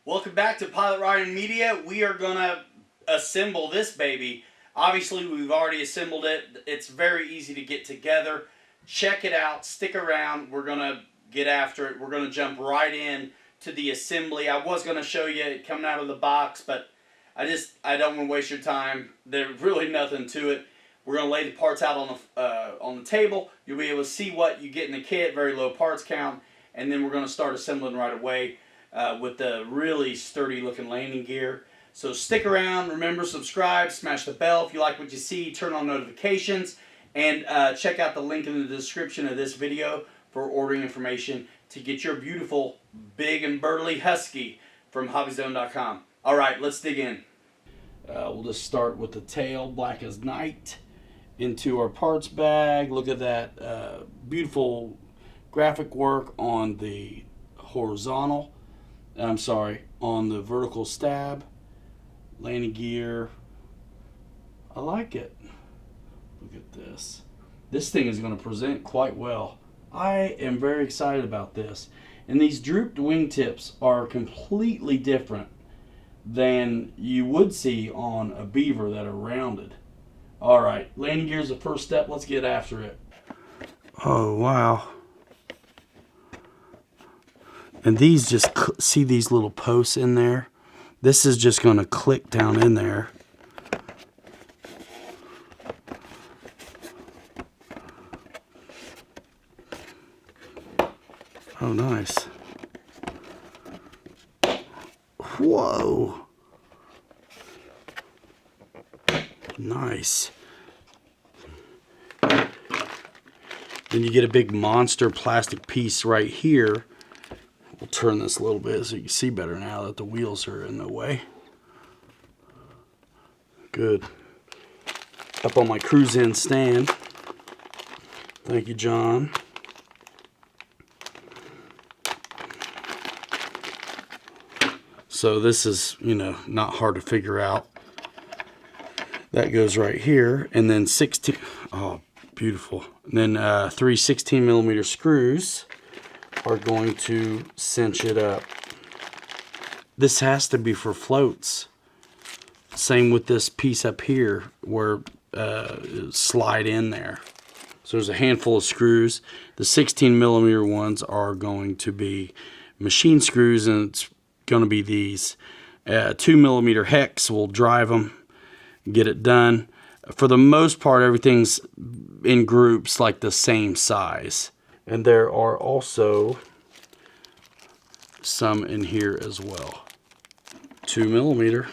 Welcome back to Pilot Riding Media. We are going to assemble this baby. Obviously, we've already assembled it. It's very easy to get together. Check it out. Stick around. We're going to get after it. We're going to jump right in to the assembly. I was going to show you it coming out of the box, but I don't want to waste your time. There's really nothing to it. We're going to lay the parts out on the table. You'll be able to see what you get in the kit, very low parts count, and then we're going to start assembling right away with the really sturdy looking landing gear. So stick around. Remember, subscribe, smash the bell if you like what you see, turn on notifications, and check out the link in the description of this video for ordering information to get your beautiful, big and burly Husky from hobbyzone.com. All right, let's dig in. We'll just start with the tail, black as night, into our parts bag. Look at that beautiful graphic work on the horizontal. On the vertical stab. Landing gear. I like it. Look at this. This thing is going to present quite well. I am very excited about this. And these drooped wingtips are completely different than you would see on a Beaver that are rounded. Alright, landing gear is the first step. Let's get after it. Oh, wow. And these just, see these little posts in there? This is just going to click down in there. Oh, nice. Whoa. Nice. Then you get a big monster plastic piece right here. We'll turn this a little bit so you can see better now that the wheels are in the way. Good. Up on my cruise-in stand. Thank you, John. So this is, not hard to figure out. That goes right here. And then 16, oh, beautiful. And then 3 16mm screws are going to cinch it up. This has to be for floats. Same with this piece up here where slide in there. So there's a handful of screws. The 16mm ones are going to be machine screws, and it's going to be these 2mm hex will drive them, get it done. For the most part, everything's in groups like the same size. And there are also some in here as well. 2mm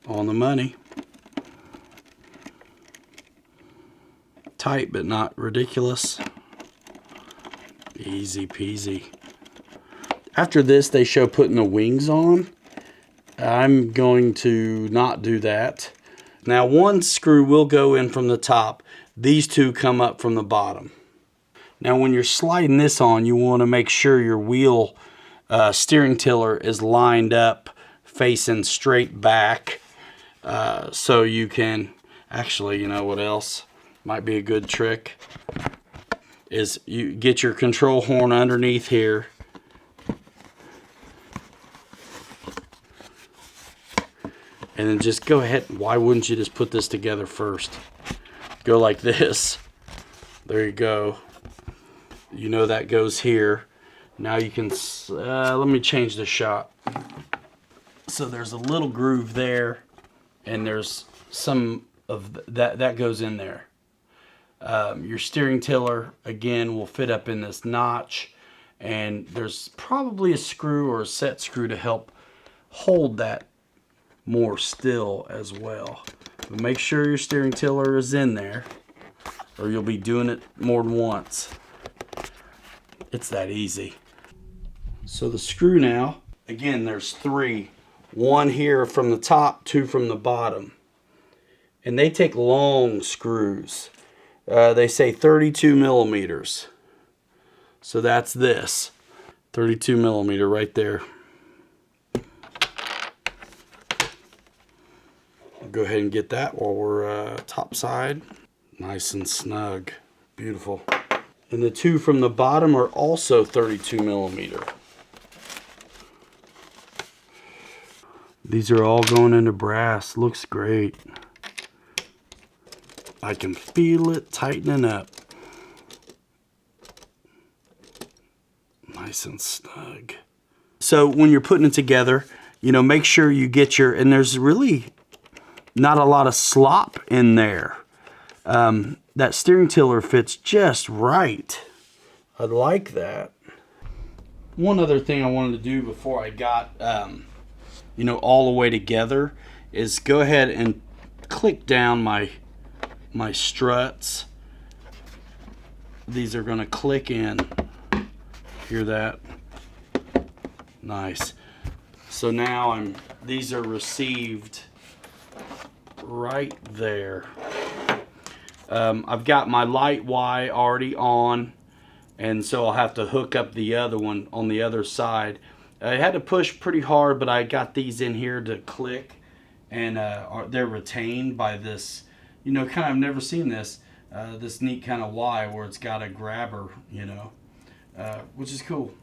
on the money. Tight but not ridiculous. Easy peasy. After this, they show putting the wings on. I'm going to not do that. Now, one screw will go in from the top. These two come up from the bottom. Now, when you're sliding this on, you want to make sure your wheel steering tiller is lined up, facing straight back, so you can, actually, you know what else might be a good trick, is you get your control horn underneath here. And then just go ahead. Why wouldn't you just put this together first? Go like this. There you go. You know that goes here. Now you can, let me change the shot. So there's a little groove there, and there's some of that goes in there. Your steering tiller, again, will fit up in this notch, and there's probably a screw or a set screw to help hold that more still as well. But make sure your steering tiller is in there, or you'll be doing it more than once. It's that easy. So the screw now, again, there's 3. 1 here from the top, 2 from the bottom. And they take long screws. They say 32mm. So that's this. 32mm right there. I'll go ahead and get that while we're topside. Nice and snug. Beautiful. And the 2 from the bottom are also 32mm. These are all going into brass. Looks great. I can feel it tightening up. Nice and snug. So when you're putting it together, you know, make sure you get your, and there's really not a lot of slop in there. That steering tiller fits just right. I like that. One other thing I wanted to do before I got, you know, all the way together is go ahead and click down my struts. These are going to click in. Hear that? Nice. So now these are received right there. I've got my light Y already on, and so I'll have to hook up the other one on the other side. I had to push pretty hard, but I got these in here to click, and they're retained by this, you know, kind of, I've never seen this, this neat kind of Y where it's got a grabber, you know, which is cool.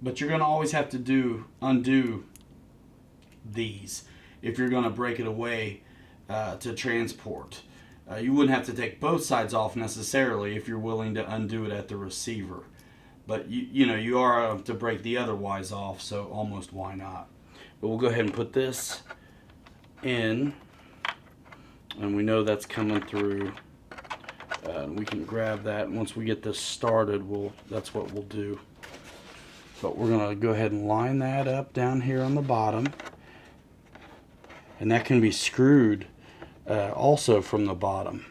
But you're going to always have to undo these if you're going to break it away to transport. You wouldn't have to take both sides off necessarily if you're willing to undo it at the receiver. But you know, you are to break the other Ys off, so almost why not? But we'll go ahead and put this in, and we know that's coming through. We can grab that, and once we get this started, that's what we'll do. But we're gonna go ahead and line that up down here on the bottom, and that can be screwed also from the bottom.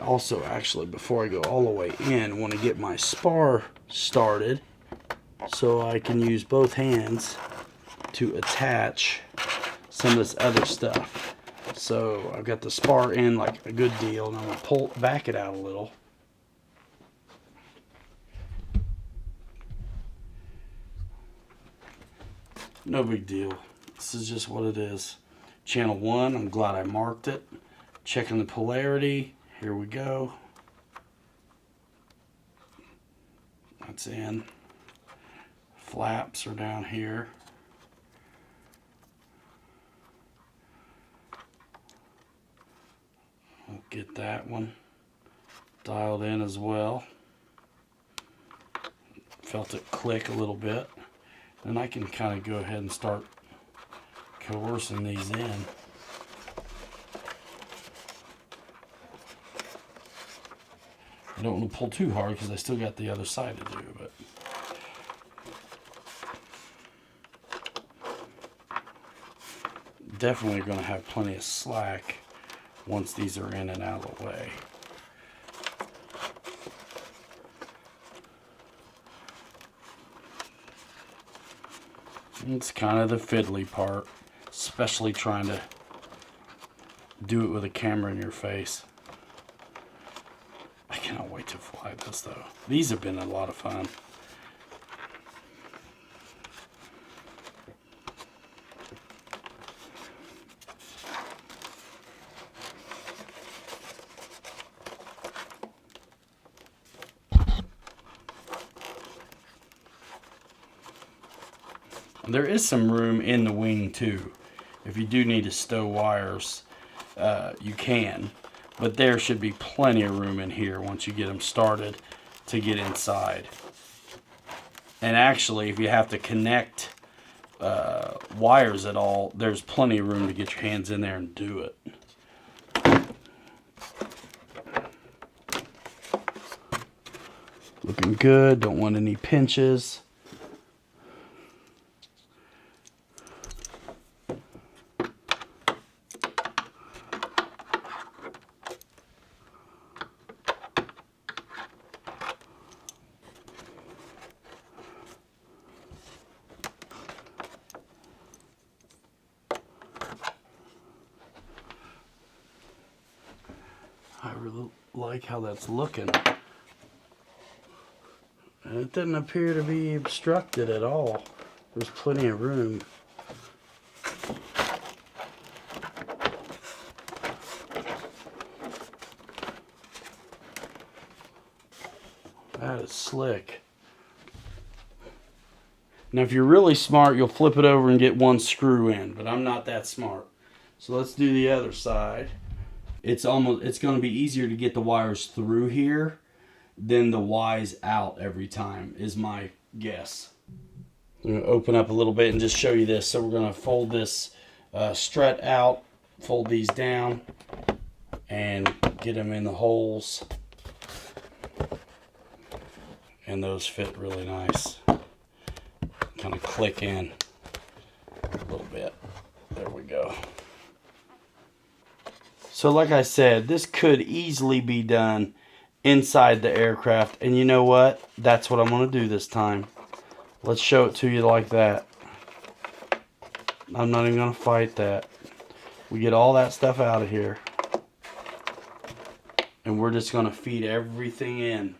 Also, actually, before I go all the way in, I want to get my spar started so I can use both hands to attach some of this other stuff. So I've got the spar in like a good deal, and I'm going to back it out a little. No big deal. This is just what it is. Channel 1, I'm glad I marked it. Checking the polarity. Here we go. That's in. Flaps are down here. I'll get that one dialed in as well. Felt it click a little bit. Then I can kind of go ahead and start coercing these in. I don't want to pull too hard because I still got the other side to do, but definitely going to have plenty of slack once these are in and out of the way. It's kind of the fiddly part, especially trying to do it with a camera in your face. I cannot wait to fly this though. These have been a lot of fun. There is some room in the wing too. If you do need to stow wires, you can. But there should be plenty of room in here once you get them started to get inside. And actually, if you have to connect wires at all, there's plenty of room to get your hands in there and do it. Looking good, don't want any pinches. I really like how that's looking. And it doesn't appear to be obstructed at all. There's plenty of room. That is slick. Now if you're really smart, you'll flip it over and get one screw in, but I'm not that smart. So let's do the other side. It's going to be easier to get the wires through here than the Y's out every time, is my guess. I'm going to open up a little bit and just show you this. So we're going to fold this strut out, fold these down, and get them in the holes. And those fit really nice. Kind of click in a little bit. There we go. So like I said, this could easily be done inside the aircraft. And you know what? That's what I'm going to do this time. Let's show it to you like that. I'm not even going to fight that. We get all that stuff out of here. And we're just going to feed everything in.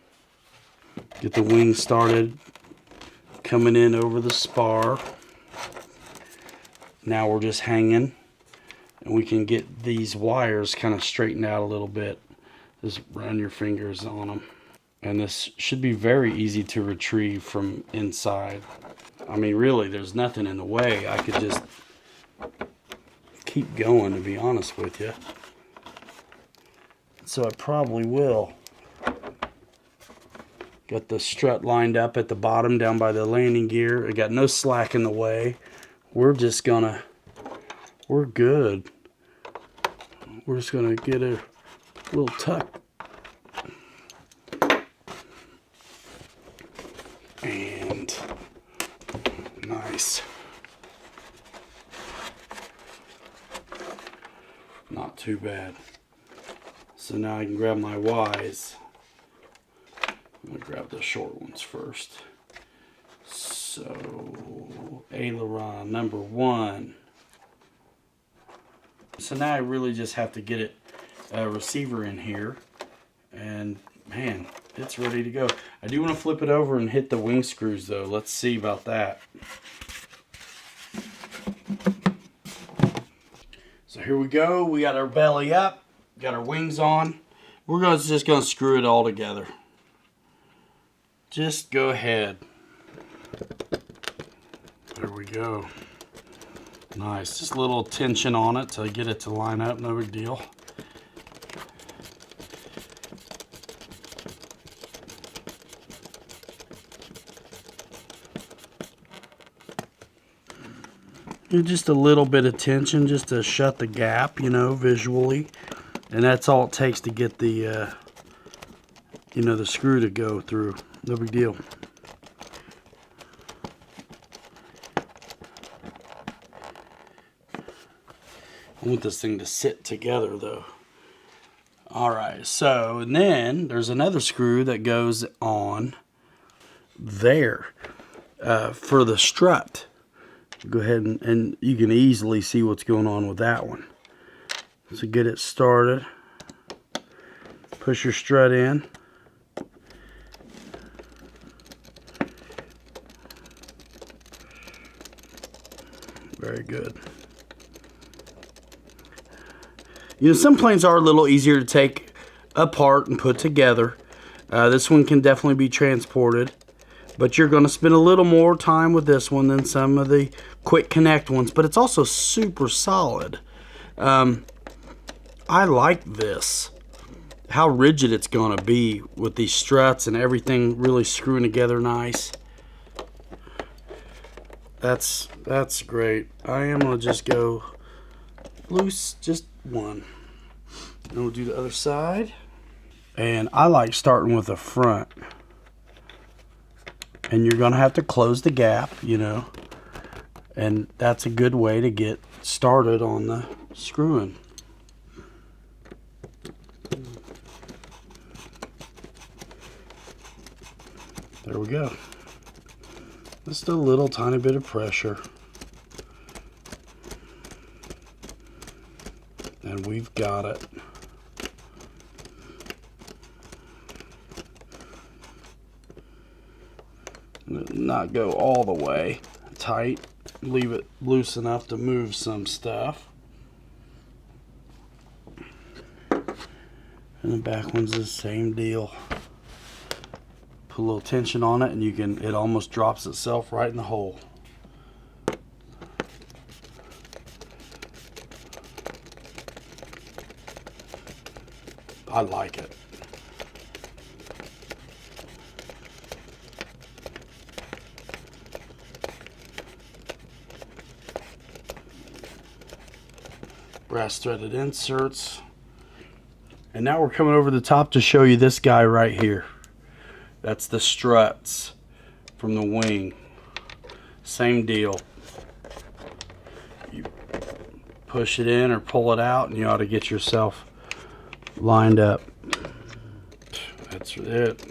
Get the wings started. Coming in over the spar. Now we're just hanging. And we can get these wires kind of straightened out a little bit. Just run your fingers on them. And this should be very easy to retrieve from inside. I mean, really, there's nothing in the way. I could just keep going, to be honest with you. So I probably will. Got the strut lined up at the bottom down by the landing gear. I got no slack in the way. We're good. We're just gonna get a little tuck. And nice. Not too bad. So now I can grab my Y's. I'm going to grab the short ones first. So, aileron number 1. So now I really just have to get a receiver in here. And man, it's ready to go. I do want to flip it over and hit the wing screws though. Let's see about that. So here we go. We got our belly up. Got our wings on. We're just going to screw it all together. Just go ahead. There we go. Nice. Just a little tension on it to get it to line up. No big deal. Just a little bit of tension just to shut the gap, you know, visually. And that's all it takes to get the, you know, the screw to go through. No big deal. I want this thing to sit together though. Alright, so and then there's another screw that goes on there for the strut. Go ahead and you can easily see what's going on with that one. So get it started. Push your strut in. Very good. You know, some planes are a little easier to take apart and put together. This one can definitely be transported, but you're going to spend a little more time with this one than some of the quick connect ones, but it's also super solid. I like this. How rigid it's going to be with these struts and everything really screwing together nice. That's great. I am going to just go loose, just one. And we'll do the other side. And I like starting with the front. And you're going to have to close the gap, you know. And that's a good way to get started on the screwing. There we go. Just a little tiny bit of pressure. And we've got it. Not go all the way tight. Leave it loose enough to move some stuff. And the back one's the same deal. Put a little tension on it and it almost drops itself right in the hole. I like it. Brass threaded inserts. And now we're coming over the top to show you this guy right here. That's the struts from the wing. Same deal. You push it in or pull it out and you ought to get yourself lined up. That's it.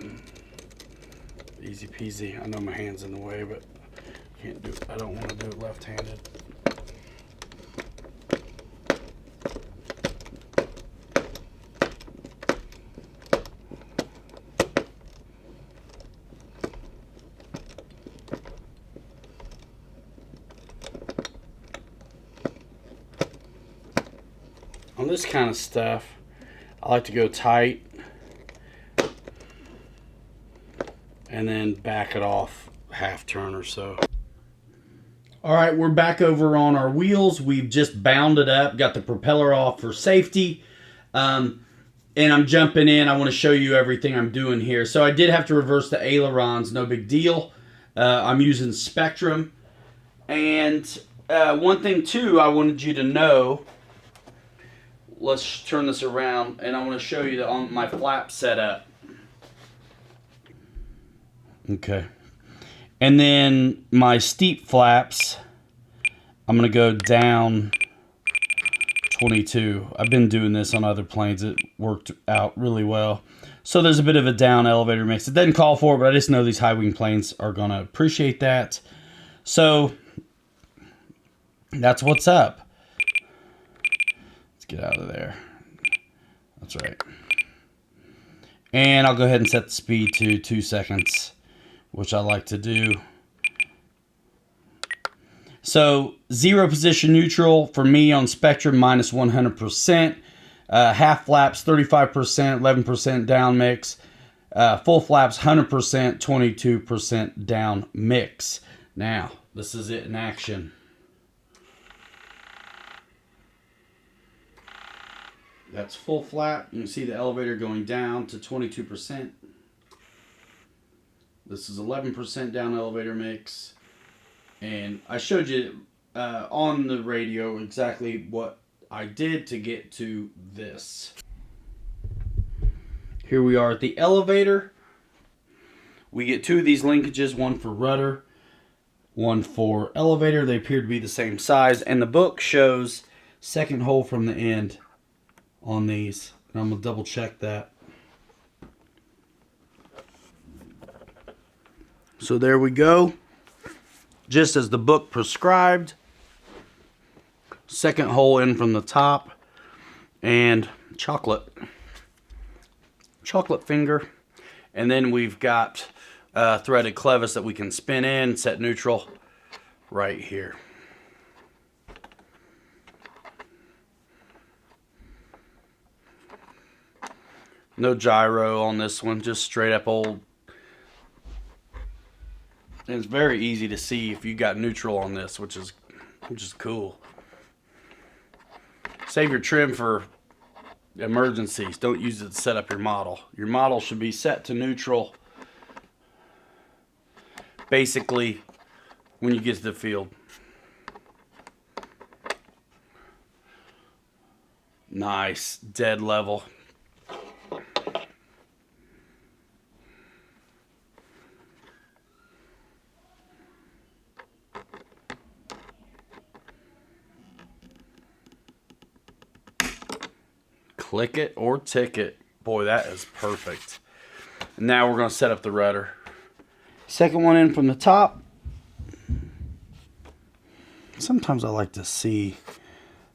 Easy peasy. I know my hand's in the way, but can't do it. I don't want to do it left-handed. On this kind of stuff, I like to go tight and then back it off half turn or so. All right, we're back over on our wheels. We've just bound it up, got the propeller off for safety. And I'm jumping in. I want to show you everything I'm doing here. So I did have to reverse the ailerons, no big deal. I'm using Spectrum. And one thing too I wanted you to know, let's turn this around and I want to show you on my flap setup. Okay. And then my steep flaps, I'm going to go down 22. I've been doing this on other planes. It worked out really well. So there's a bit of a down elevator mix. It doesn't call for it, but I just know these high wing planes are going to appreciate that. So that's what's up. Let's get out of there. That's right. And I'll go ahead and set the speed to 2 seconds, which I like to do. So 0 position neutral for me on Spectrum minus 100%. Half flaps 35%, 11% down mix. Full flaps 100%, 22% down mix. Now, this is it in action. That's full flap. You can see the elevator going down to 22%. This is 11% down elevator mix. And I showed you on the radio exactly what I did to get to this. Here we are at the elevator. We get 2 of these linkages, one for rudder, one for elevator. They appear to be the same size. And the book shows second hole from the end on these. And I'm going to double check that. So there we go. Just as the book prescribed. Second hole in from the top. And chocolate finger. And then we've got threaded clevis that we can spin in, set neutral right here. No gyro on this one, just straight up old. And it's very easy to see if you got neutral on this, which is cool. Save your trim for emergencies. Don't use it to set up your model. Your model should be set to neutral basically when you get to the field. Nice, dead level. Click it or tick it. Boy, that is perfect. Now we're going to set up the rudder. Second one in from the top. Sometimes I like to see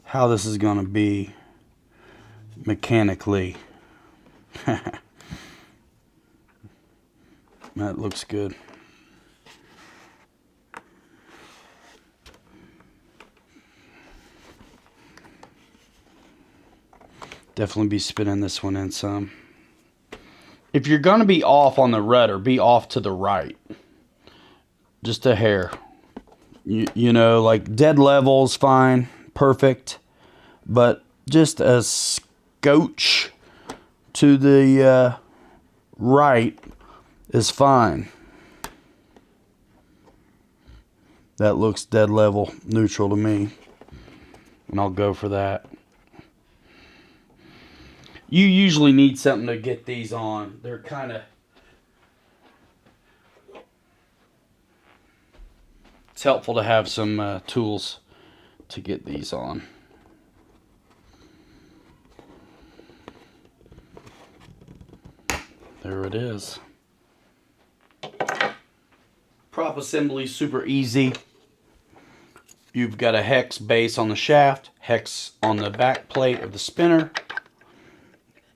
how this is going to be mechanically. That looks good. Definitely be spinning this one in some. If you're going to be off on the rudder, be off to the right. Just a hair. You know, like dead level's fine, perfect. But just a scotch to the right is fine. That looks dead level, neutral to me. And I'll go for that. You usually need something to get these on. They're kind of... It's helpful to have some tools to get these on. There it is. Prop assembly super easy. You've got a hex base on the shaft, hex on the back plate of the spinner.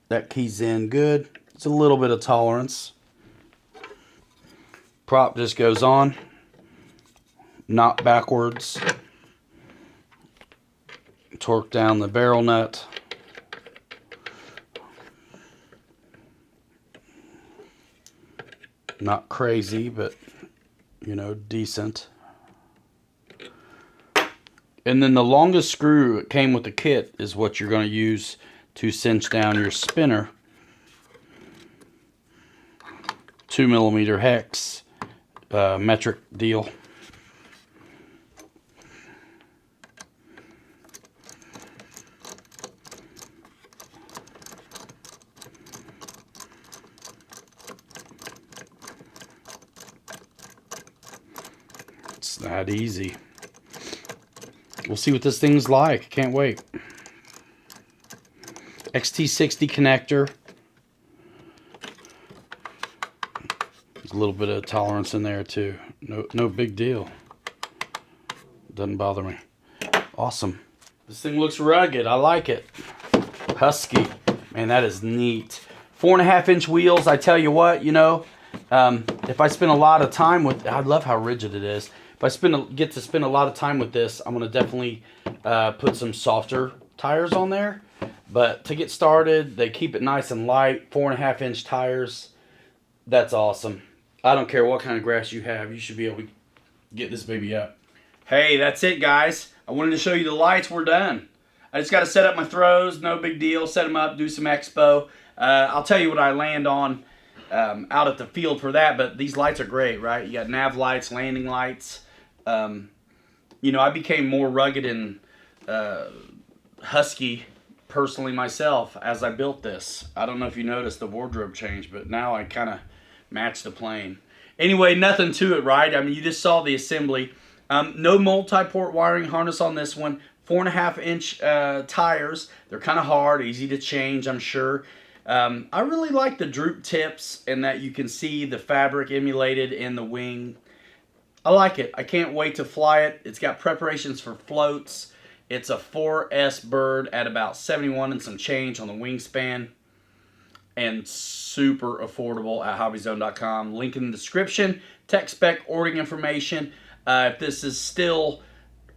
That keys in good. It's a little bit of tolerance. Prop just goes on, not backwards. Torque down the barrel nut. Not crazy, but you know, decent. And then the longest screw that came with the kit is what you're going to use to cinch down your spinner. 2mm hex metric deal. It's that easy. We'll see what this thing's like. Can't wait. XT60 connector. There's a little bit of tolerance in there too. No big deal. Doesn't bother me. Awesome. This thing looks rugged. I like it. Husky. Man, that is neat. 4.5-inch wheels. I tell you what, you know, if I spend a lot of time with... I love how rigid it is. If I get to spend a lot of time with this, I'm going to definitely put some softer tires on there. But to get started, they keep it nice and light. 4.5-inch tires. That's awesome. I don't care what kind of grass you have. You should be able to get this baby up. Hey, that's it, guys. I wanted to show you the lights. We're done. I just got to set up my throws. No big deal. Set them up. Do some expo. I'll tell you what I land on out at the field for that. But these lights are great, right? You got nav lights, landing lights. You know, I became more rugged and Husky personally myself as I built this. I don't know if you noticed the wardrobe change, but now I kind of match the plane. Anyway, nothing to it, right? I mean, you just saw the assembly. No multi-port wiring harness on this one. 4.5-inch tires. They're kind of hard, easy to change, I'm sure. I really like the droop tips and that you can see the fabric emulated in the wing. I like it. I can't wait to fly it. It's got preparations for floats. It's a 4S bird at about 71 and some change on the wingspan. And super affordable at hobbyzone.com. Link in the description. Tech spec ordering information. If this is still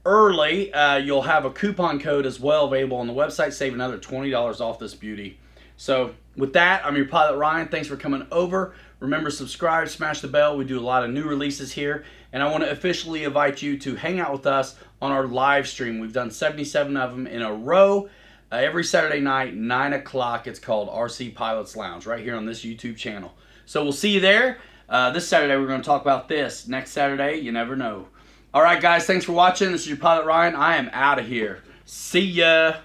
early, you'll have a coupon code as well available on the website. Save another $20 off this beauty. So with that, I'm your pilot Ryan. Thanks for coming over. Remember, subscribe, smash the bell. We do a lot of new releases here. And I want to officially invite you to hang out with us on our live stream. We've done 77 of them in a row. Every Saturday night, 9 o'clock. It's called RC Pilots Lounge right here on this YouTube channel. So we'll see you there. This Saturday, we're going to talk about this. Next Saturday, you never know. All right, guys, thanks for watching. This is your pilot Ryan. I am out of here. See ya.